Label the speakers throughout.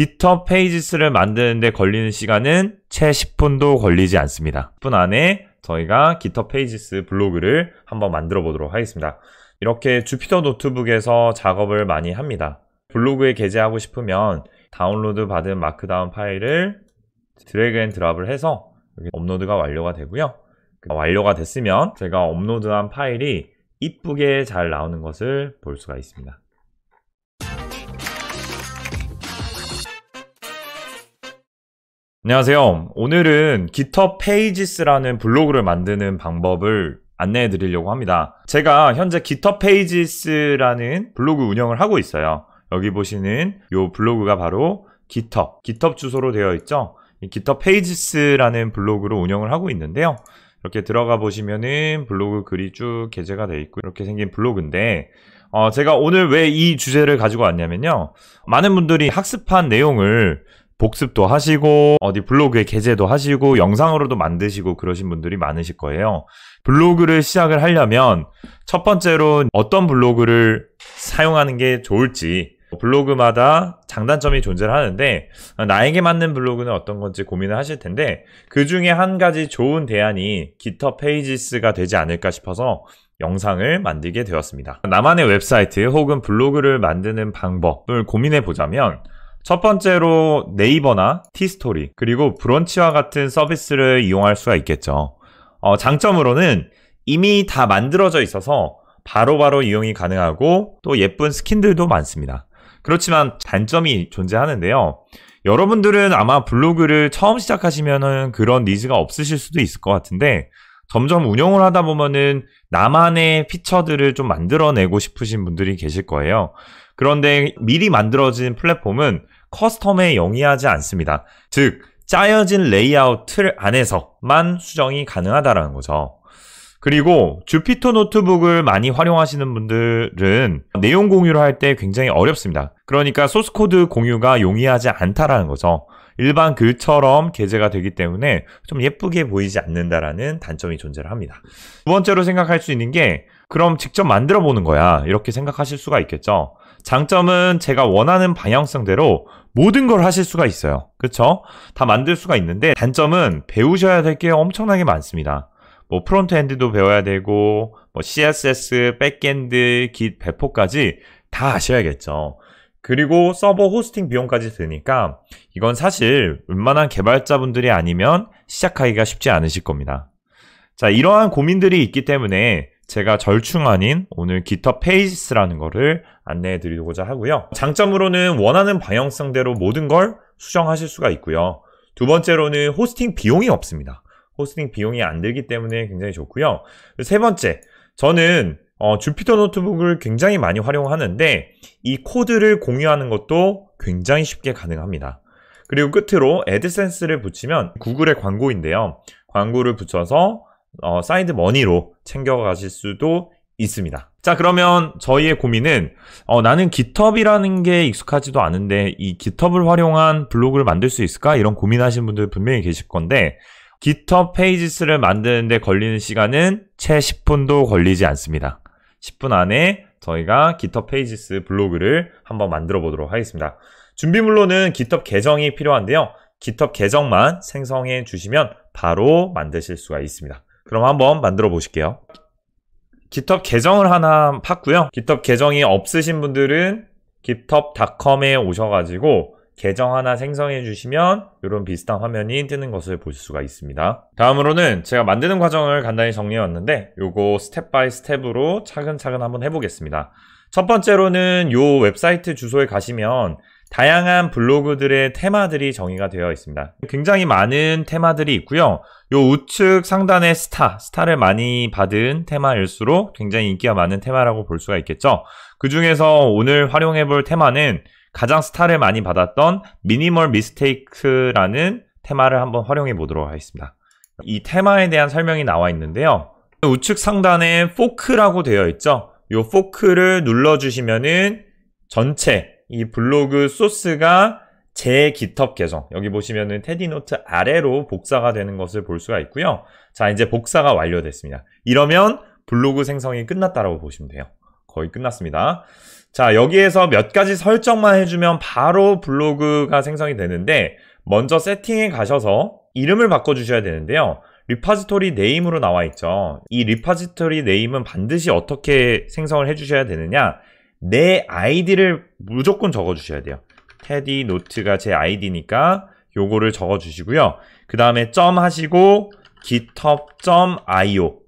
Speaker 1: GitHub 페이지스를 만드는데 걸리는 시간은 채 10분도 걸리지 않습니다. 10분 안에 저희가 GitHub 페이지스 블로그를 한번 만들어 보도록 하겠습니다. 이렇게 주피터 노트북에서 작업을 많이 합니다. 블로그에 게재하고 싶으면 다운로드 받은 마크다운 파일을 드래그 앤 드랍을 해서 여기 업로드가 완료가 되고요. 완료가 됐으면 제가 업로드한 파일이 이쁘게 잘 나오는 것을 볼 수가 있습니다. 안녕하세요. 오늘은 GitHub Pages라는 블로그를 만드는 방법을 안내해 드리려고 합니다. 제가 현재 GitHub Pages라는 블로그 운영을 하고 있어요. 여기 보시는 이 블로그가 바로 GitHub 주소로 되어 있죠. 이 GitHub Pages라는 블로그를 운영을 하고 있는데요. 이렇게 들어가 보시면은 블로그 글이 쭉 게재가 되어 있고 이렇게 생긴 블로그인데 제가 오늘 왜 이 주제를 가지고 왔냐면요. 많은 분들이 학습한 내용을 복습도 하시고 어디 블로그에 게재도 하시고 영상으로도 만드시고 그러신 분들이 많으실 거예요. 블로그를 시작을 하려면 첫 번째로 어떤 블로그를 사용하는 게 좋을지, 블로그마다 장단점이 존재를 하는데 나에게 맞는 블로그는 어떤 건지 고민을 하실 텐데 그 중에 한 가지 좋은 대안이 GitHub Pages가 되지 않을까 싶어서 영상을 만들게 되었습니다. 나만의 웹사이트 혹은 블로그를 만드는 방법을 고민해 보자면 첫 번째로 네이버나 티스토리 그리고 브런치와 같은 서비스를 이용할 수가 있겠죠. 장점으로는 이미 다 만들어져 있어서 바로바로 이용이 가능하고 또 예쁜 스킨들도 많습니다. 그렇지만 단점이 존재하는데요. 여러분들은 아마 블로그를 처음 시작하시면은 그런 니즈가 없으실 수도 있을 것 같은데 점점 운영을 하다 보면은 나만의 피처들을 좀 만들어내고 싶으신 분들이 계실 거예요. 그런데 미리 만들어진 플랫폼은 커스텀에 용이하지 않습니다. 즉 짜여진 레이아웃 틀 안에서만 수정이 가능하다는 거죠. 그리고 주피터 노트북을 많이 활용하시는 분들은 내용 공유를 할 때 굉장히 어렵습니다. 그러니까 소스코드 공유가 용이하지 않다라는 거죠. 일반 글처럼 게재가 되기 때문에 좀 예쁘게 보이지 않는다라는 단점이 존재를 합니다. 두 번째로 생각할 수 있는 게 그럼 직접 만들어 보는 거야 이렇게 생각하실 수가 있겠죠. 장점은 제가 원하는 방향성대로 모든 걸 하실 수가 있어요. 그쵸? 다 만들 수가 있는데 단점은 배우셔야 될 게 엄청나게 많습니다. 뭐 프론트엔드도 배워야 되고 뭐 CSS, 백엔드, Git 배포까지 다 아셔야겠죠. 그리고 서버 호스팅 비용까지 드니까 이건 사실 웬만한 개발자분들이 아니면 시작하기가 쉽지 않으실 겁니다. 자, 이러한 고민들이 있기 때문에 제가 절충 아닌 오늘 GitHub Pages라는 거를 안내해 드리고자 하고요. 장점으로는 원하는 방향성대로 모든 걸 수정하실 수가 있고요. 두 번째로는 호스팅 비용이 없습니다. 호스팅 비용이 안 들기 때문에 굉장히 좋고요. 세 번째, 저는 주피터 노트북을 굉장히 많이 활용하는데 이 코드를 공유하는 것도 굉장히 쉽게 가능합니다. 그리고 끝으로 애드센스를 붙이면 구글의 광고인데요. 광고를 붙여서 사이드 머니로 챙겨가실 수도 있습니다. 자, 그러면 저희의 고민은 나는 GitHub이라는 게 익숙하지도 않은데 이 GitHub을 활용한 블로그를 만들 수 있을까? 이런 고민하시는 분들 분명히 계실 건데 GitHub Pages를 만드는데 걸리는 시간은 채 10분도 걸리지 않습니다. 10분 안에 저희가 GitHub Pages 블로그를 한번 만들어 보도록 하겠습니다. 준비물로는 GitHub 계정이 필요한데요. GitHub 계정만 생성해 주시면 바로 만드실 수가 있습니다. 그럼 한번 만들어 보실게요. GitHub 계정을 하나 팠고요. GitHub 계정이 없으신 분들은 github.com에 오셔가지고 계정 하나 생성해 주시면 이런 비슷한 화면이 뜨는 것을 보실 수가 있습니다. 다음으로는 제가 만드는 과정을 간단히 정리해 왔는데 요거 스텝 바이 스텝으로 차근차근 한번 해보겠습니다. 첫 번째로는 요 웹사이트 주소에 가시면 다양한 블로그들의 테마들이 정의가 되어 있습니다. 굉장히 많은 테마들이 있고요. 요 우측 상단에 스타를 많이 받은 테마일수록 굉장히 인기가 많은 테마라고 볼 수가 있겠죠. 그 중에서 오늘 활용해 볼 테마는 가장 스타를 많이 받았던 미니멀 미스테이크라는 테마를 한번 활용해 보도록 하겠습니다. 이 테마에 대한 설명이 나와 있는데요. 우측 상단에 포크라고 되어 있죠. 이 포크를 눌러주시면은 전체 이 블로그 소스가 제 GitHub 계정, 여기 보시면은 테디노트 아래로 복사가 되는 것을 볼 수가 있고요. 자, 이제 복사가 완료됐습니다. 이러면 블로그 생성이 끝났다라고 보시면 돼요. 거의 끝났습니다. 자, 여기에서 몇 가지 설정만 해주면 바로 블로그가 생성이 되는데 먼저 세팅에 가셔서 이름을 바꿔주셔야 되는데요. 리파지토리 네임으로 나와 있죠. 이 리파지토리 네임은 반드시 어떻게 생성을 해주셔야 되느냐, 내 아이디를 무조건 적어주셔야 돼요. 테디 노트가 제 아이디니까 요거를 적어주시고요. 그 다음에 점 하시고 github.io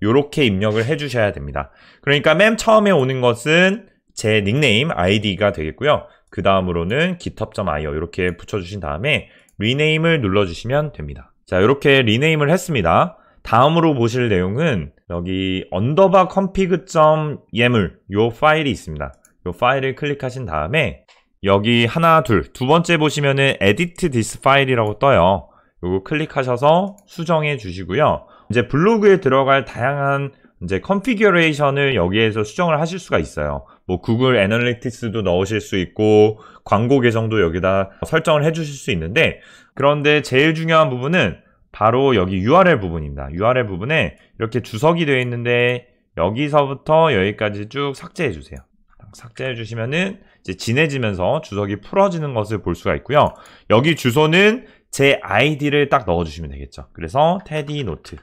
Speaker 1: 요렇게 입력을 해주셔야 됩니다. 그러니까 맨 처음에 오는 것은 제 닉네임 아이디가 되겠고요. 그 다음으로는 github.io 이렇게 붙여주신 다음에 리네임을 눌러주시면 됩니다. 자, 이렇게 리네임을 했습니다. 다음으로 보실 내용은 여기 underbar.config.yaml 요 파일이 있습니다. 요 파일을 클릭하신 다음에 여기 하나, 두 번째 보시면은 edit this file이라고 떠요. 요거 클릭하셔서 수정해 주시고요. 이제 블로그에 들어갈 다양한 이제 컨피규레이션을 여기에서 수정을 하실 수가 있어요. 뭐 구글 애널리틱스도 넣으실 수 있고 광고 계정도 여기다 설정을 해 주실 수 있는데, 그런데 제일 중요한 부분은 바로 여기 URL 부분입니다. URL 부분에 이렇게 주석이 되어 있는데 여기서부터 여기까지 쭉 삭제해 주세요. 삭제해 주시면은 이제 진해지면서 주석이 풀어지는 것을 볼 수가 있고요. 여기 주소는 제 아이디를 딱 넣어주시면 되겠죠. 그래서 테디 노트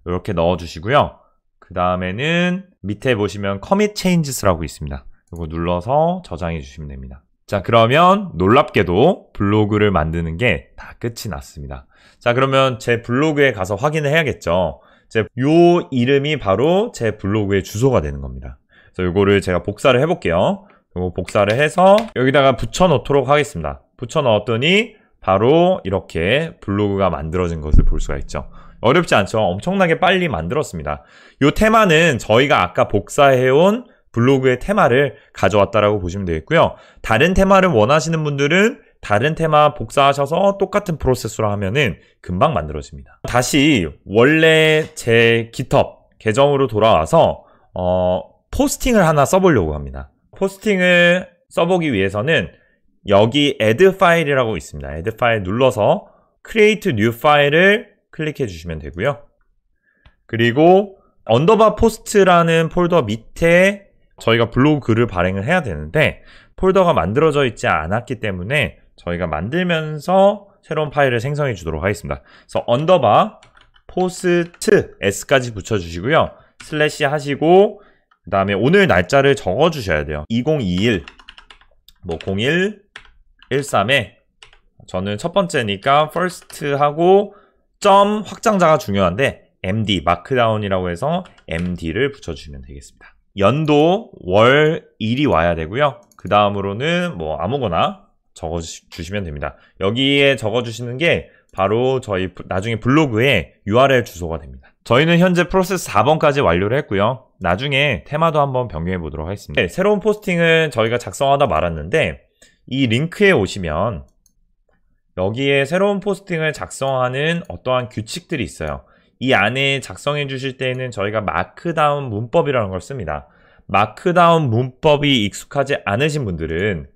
Speaker 1: 이렇게 넣어주시고요. 그 다음에는 밑에 보시면 commit changes라고 있습니다. 이거 눌러서 저장해 주시면 됩니다. 자, 그러면 놀랍게도 블로그를 만드는 게 다 끝이 났습니다. 자, 그러면 제 블로그에 가서 확인을 해야겠죠. 요 이름이 바로 제 블로그의 주소가 되는 겁니다. 그래서 요거를 제가 복사를 해볼게요. 요거 복사를 해서 여기다가 붙여 넣도록 하겠습니다. 붙여 넣었더니 바로 이렇게 블로그가 만들어진 것을 볼 수가 있죠. 어렵지 않죠? 엄청나게 빨리 만들었습니다. 요 테마는 저희가 아까 복사해온 블로그의 테마를 가져왔다라고 보시면 되겠고요. 다른 테마를 원하시는 분들은 다른 테마 복사하셔서 똑같은 프로세스로 하면은 금방 만들어집니다. 다시 원래 제 GitHub 계정으로 돌아와서 포스팅을 하나 써보려고 합니다. 포스팅을 써보기 위해서는 여기 add 파일이라고 있습니다. add 파일 눌러서 create new 파일을 클릭해 주시면 되고요. 그리고 언더바 포스트라는 폴더 밑에 저희가 블로그 글을 발행을 해야 되는데 폴더가 만들어져 있지 않았기 때문에 저희가 만들면서 새로운 파일을 생성해 주도록 하겠습니다. 그래서 언더바 포스트 s까지 붙여주시고요. 슬래시 하시고 그 다음에 오늘 날짜를 적어 주셔야 돼요. 2021 뭐 0113에 저는 첫 번째니까 first 하고 점 확장자가 중요한데 md 마크다운이라고 해서 md를 붙여주시면 되겠습니다. 연도 월 일이 와야 되고요. 그 다음으로는 뭐 아무거나 적어주시면 됩니다. 여기에 적어주시는 게 바로 저희 나중에 블로그의 URL 주소가 됩니다. 저희는 현재 프로세스 4번까지 완료를 했고요. 나중에 테마도 한번 변경해 보도록 하겠습니다. 네, 새로운 포스팅을 저희가 작성하다 말았는데 이 링크에 오시면 여기에 새로운 포스팅을 작성하는 어떠한 규칙들이 있어요. 이 안에 작성해 주실 때에는 저희가 마크다운 문법이라는 걸 씁니다. 마크다운 문법이 익숙하지 않으신 분들은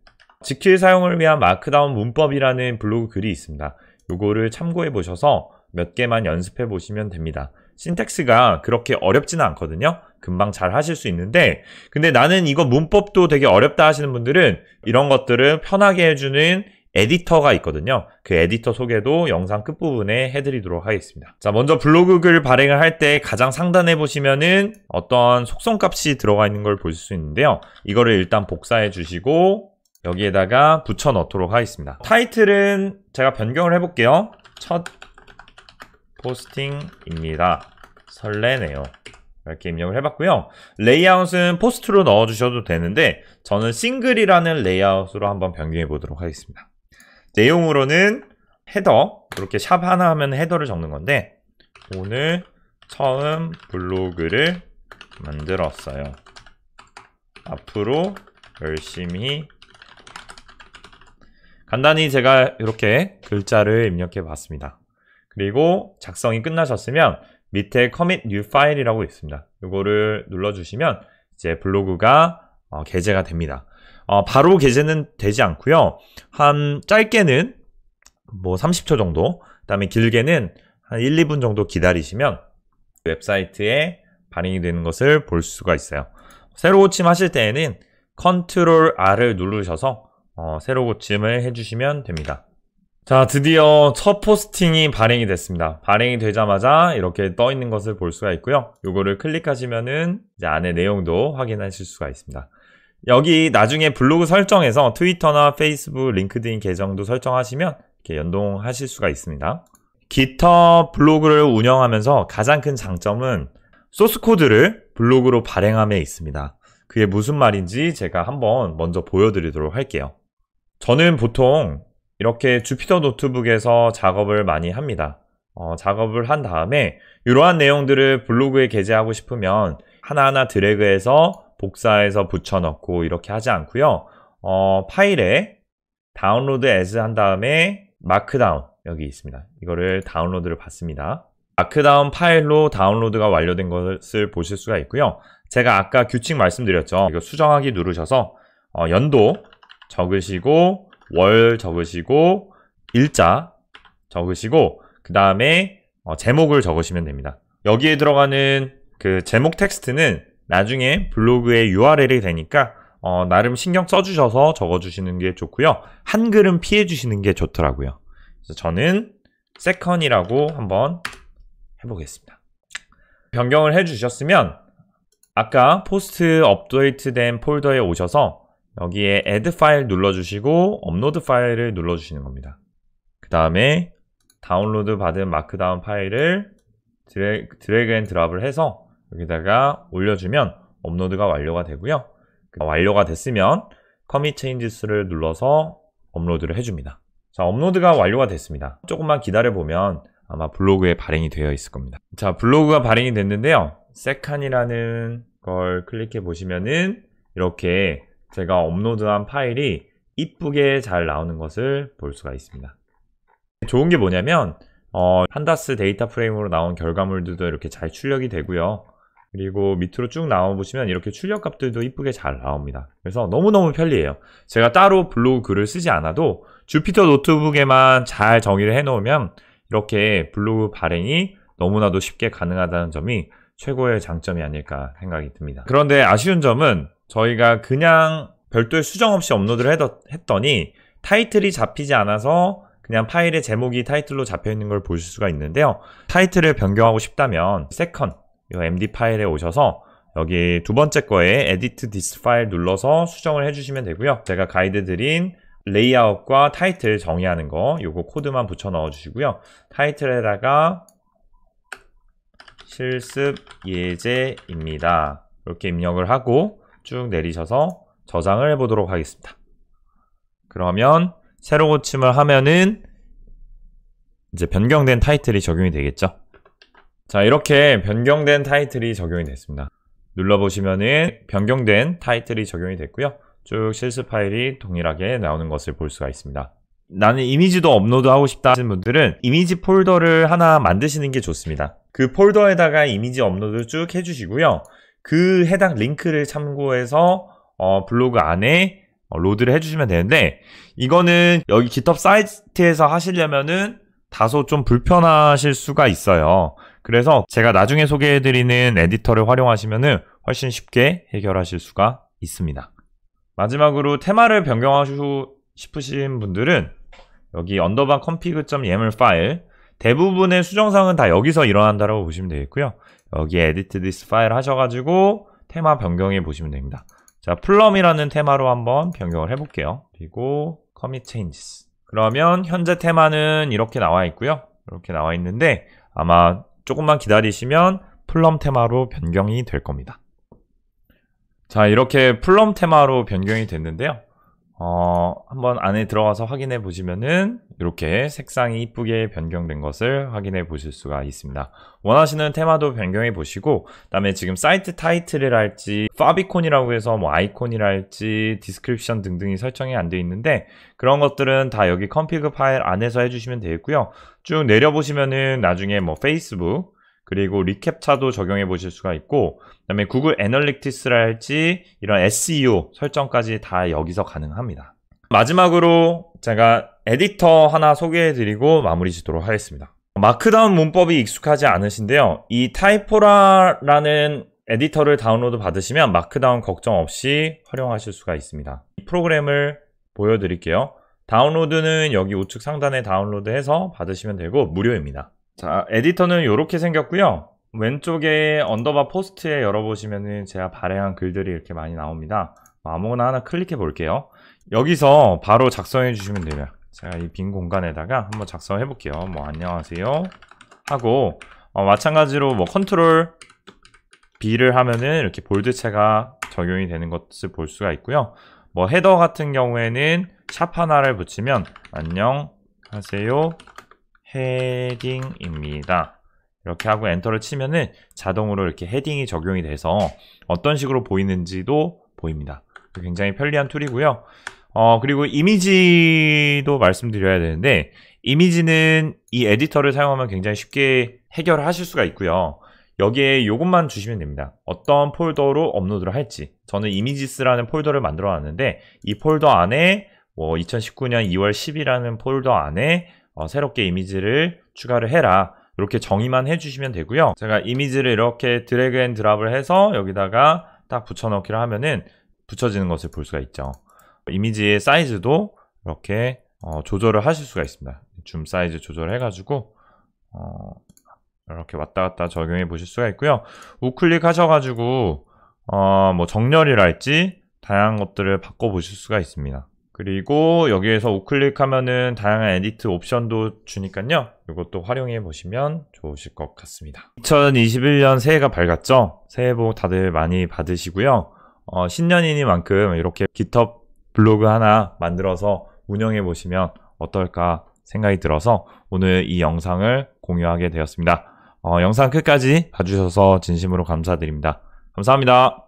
Speaker 1: 지킬 사용을 위한 마크다운 문법이라는 블로그 글이 있습니다. 요거를 참고해 보셔서 몇 개만 연습해 보시면 됩니다. 신텍스가 그렇게 어렵지는 않거든요. 금방 잘 하실 수 있는데, 근데 나는 이거 문법도 되게 어렵다 하시는 분들은 이런 것들을 편하게 해주는 에디터가 있거든요. 그 에디터 소개도 영상 끝부분에 해드리도록 하겠습니다. 자, 먼저 블로그 글 발행을 할 때 가장 상단에 보시면은 어떤 속성값이 들어가 있는 걸 보실 수 있는데요. 이거를 일단 복사해 주시고 여기에다가 붙여 넣도록 하겠습니다. 타이틀은 제가 변경을 해볼게요. 첫 포스팅입니다. 설레네요. 이렇게 입력을 해봤고요. 레이아웃은 포스트로 넣어주셔도 되는데 저는 싱글이라는 레이아웃으로 한번 변경해 보도록 하겠습니다. 내용으로는 헤더, 이렇게 샵 하나 하면 헤더를 적는 건데 오늘 처음 블로그를 만들었어요. 앞으로 열심히, 간단히 제가 이렇게 글자를 입력해 봤습니다. 그리고 작성이 끝나셨으면 밑에 commit new file이라고 있습니다. 이거를 눌러주시면 이제 블로그가 게재가 됩니다. 바로 게재는 되지 않고요. 한 짧게는 뭐 30초 정도, 그 다음에 길게는 한 1, 2분 정도 기다리시면 웹사이트에 발행이 되는 것을 볼 수가 있어요. 세로 고침 하실 때에는 컨트롤 R을 누르셔서 세로 고침을 해주시면 됩니다. 자, 드디어 첫 포스팅이 발행이 됐습니다. 발행이 되자마자 이렇게 떠 있는 것을 볼 수가 있고요. 요거를 클릭하시면은 이제 안에 내용도 확인하실 수가 있습니다. 여기 나중에 블로그 설정에서 트위터나 페이스북, 링크드인 계정도 설정하시면 이렇게 연동하실 수가 있습니다. GitHub 블로그를 운영하면서 가장 큰 장점은 소스 코드를 블로그로 발행함에 있습니다. 그게 무슨 말인지 제가 한번 먼저 보여드리도록 할게요. 저는 보통 이렇게 주피터 노트북에서 작업을 많이 합니다. 작업을 한 다음에 이러한 내용들을 블로그에 게재하고 싶으면 하나하나 드래그해서 복사해서 붙여넣고 이렇게 하지 않고요. 파일에 다운로드 as 한 다음에 마크다운 여기 있습니다. 이거를 다운로드를 받습니다. 마크다운 파일로 다운로드가 완료된 것을 보실 수가 있고요. 제가 아까 규칙 말씀드렸죠. 이거 수정하기 누르셔서 연도 적으시고 월 적으시고 일자 적으시고 그 다음에 제목을 적으시면 됩니다. 여기에 들어가는 그 제목 텍스트는 나중에 블로그에 URL이 되니까 나름 신경 써주셔서 적어주시는 게 좋고요. 한글은 피해주시는 게 좋더라고요. 그래서 저는 세컨이라고 한번 해보겠습니다. 변경을 해주셨으면 아까 포스트 업데이트된 폴더에 오셔서 여기에 add 파일 눌러주시고 업로드 파일을 눌러주시는 겁니다. 그 다음에 다운로드 받은 마크다운 파일을 드래그 앤 드랍을 해서 여기다가 올려주면 업로드가 완료가 되고요. 완료가 됐으면 commit changes를 눌러서 업로드를 해줍니다. 자, 업로드가 완료가 됐습니다. 조금만 기다려보면 아마 블로그에 발행이 되어 있을 겁니다. 자, 블로그가 발행이 됐는데요. 세칸이라는 걸 클릭해 보시면은 이렇게 제가 업로드한 파일이 이쁘게 잘 나오는 것을 볼 수가 있습니다. 좋은 게 뭐냐면 판다스 데이터 프레임으로 나온 결과물들도 이렇게 잘 출력이 되고요. 그리고 밑으로 쭉 나와보시면 이렇게 출력 값들도 이쁘게 잘 나옵니다. 그래서 너무너무 편리해요. 제가 따로 블로그 글을 쓰지 않아도 주피터 노트북에만 잘 정의를 해놓으면 이렇게 블로그 발행이 너무나도 쉽게 가능하다는 점이 최고의 장점이 아닐까 생각이 듭니다. 그런데 아쉬운 점은 저희가 그냥 별도의 수정 없이 업로드를 했더니 타이틀이 잡히지 않아서 그냥 파일의 제목이 타이틀로 잡혀 있는 걸 보실 수가 있는데요. 타이틀을 변경하고 싶다면 세컨 이 MD 파일에 오셔서 여기 두 번째 거에 edit this file 눌러서 수정을 해주시면 되고요. 제가 가이드 드린 레이아웃과 타이틀 정의하는 거 요거 코드만 붙여 넣어 주시고요. 타이틀에다가 실습 예제입니다. 이렇게 입력을 하고 쭉 내리셔서 저장을 해보도록 하겠습니다. 그러면 세로 고침을 하면은 이제 변경된 타이틀이 적용이 되겠죠. 자, 이렇게 변경된 타이틀이 적용이 됐습니다. 눌러보시면은 변경된 타이틀이 적용이 됐고요. 쭉 실습 파일이 동일하게 나오는 것을 볼 수가 있습니다. 나는 이미지도 업로드하고 싶다 하시는 분들은 이미지 폴더를 하나 만드시는 게 좋습니다. 그 폴더에다가 이미지 업로드 쭉 해주시고요. 그 해당 링크를 참고해서 블로그 안에 로드를 해주시면 되는데 이거는 여기 GitHub 사이트에서 하시려면은 다소 좀 불편하실 수가 있어요. 그래서 제가 나중에 소개해드리는 에디터를 활용하시면은 훨씬 쉽게 해결하실 수가 있습니다. 마지막으로 테마를 변경하시고 싶으신 분들은 여기 underbar config.yaml 파일 대부분의 수정사항은 다 여기서 일어난다고 보시면 되겠고요. 여기에 edit this file 하셔가지고 테마 변경해 보시면 됩니다. 자, 플럼이라는 테마로 한번 변경을 해볼게요. 그리고 commit changes. 그러면 현재 테마는 이렇게 나와 있고요. 이렇게 나와 있는데 아마 조금만 기다리시면 플럼 테마로 변경이 될 겁니다. 자, 이렇게 플럼 테마로 변경이 됐는데요. 한번 안에 들어가서 확인해 보시면은 이렇게 색상이 이쁘게 변경된 것을 확인해 보실 수가 있습니다. 원하시는 테마도 변경해 보시고 그다음에 지금 사이트 타이틀이랄지 파비콘이라고 해서 뭐 아이콘이랄지 디스크립션 등등이 설정이 안 되어 있는데 그런 것들은 다 여기 config 파일 안에서 해주시면 되겠고요. 쭉 내려보시면은 나중에 뭐 페이스북 그리고 리캡차도 적용해 보실 수가 있고 그 다음에 구글 애널리틱스랄지 이런 SEO 설정까지 다 여기서 가능합니다. 마지막으로 제가 에디터 하나 소개해 드리고 마무리 짓도록 하겠습니다. 마크다운 문법이 익숙하지 않으신데요. 이 타이포라라는 에디터를 다운로드 받으시면 마크다운 걱정 없이 활용하실 수가 있습니다. 이 프로그램을 보여드릴게요. 다운로드는 여기 우측 상단에 다운로드해서 받으시면 되고 무료입니다. 자, 에디터는 이렇게 생겼고요. 왼쪽에 언더바 포스트에 열어보시면은 제가 발행한 글들이 이렇게 많이 나옵니다. 아무거나 하나 클릭해 볼게요. 여기서 바로 작성해 주시면 돼요. 제가 이 빈 공간에다가 한번 작성해 볼게요. 뭐 안녕하세요 하고 마찬가지로 뭐 컨트롤 B를 하면은 이렇게 볼드체가 적용이 되는 것을 볼 수가 있고요. 뭐 헤더 같은 경우에는 샵 하나를 붙이면 안녕하세요 헤딩입니다. 이렇게 하고 엔터를 치면은 자동으로 이렇게 헤딩이 적용이 돼서 어떤 식으로 보이는지도 보입니다. 굉장히 편리한 툴이고요. 그리고 이미지도 말씀드려야 되는데, 이미지는 이 에디터를 사용하면 굉장히 쉽게 해결을 하실 수가 있고요. 여기에 이것만 주시면 됩니다. 어떤 폴더로 업로드를 할지. 저는 이미지스라는 폴더를 만들어 놨는데, 이 폴더 안에 2019년 2월 10일이라는 폴더 안에 새롭게 이미지를 추가를 해라. 이렇게 정의만 해주시면 되고요. 제가 이미지를 이렇게 드래그 앤 드랍을 해서 여기다가 딱 붙여넣기를 하면은 붙여지는 것을 볼 수가 있죠. 이미지의 사이즈도 이렇게 조절을 하실 수가 있습니다. 줌 사이즈 조절해가지고 이렇게 왔다 갔다 적용해 보실 수가 있고요. 우클릭 하셔가지고 뭐 정렬이랄지 다양한 것들을 바꿔 보실 수가 있습니다. 그리고 여기에서 우클릭하면은 다양한 에디트 옵션도 주니까요. 이것도 활용해 보시면 좋으실 것 같습니다. 2021년 새해가 밝았죠? 새해 복 다들 많이 받으시고요. 신년이니만큼 이렇게 깃허브 블로그 하나 만들어서 운영해 보시면 어떨까 생각이 들어서 오늘 이 영상을 공유하게 되었습니다. 영상 끝까지 봐주셔서 진심으로 감사드립니다. 감사합니다.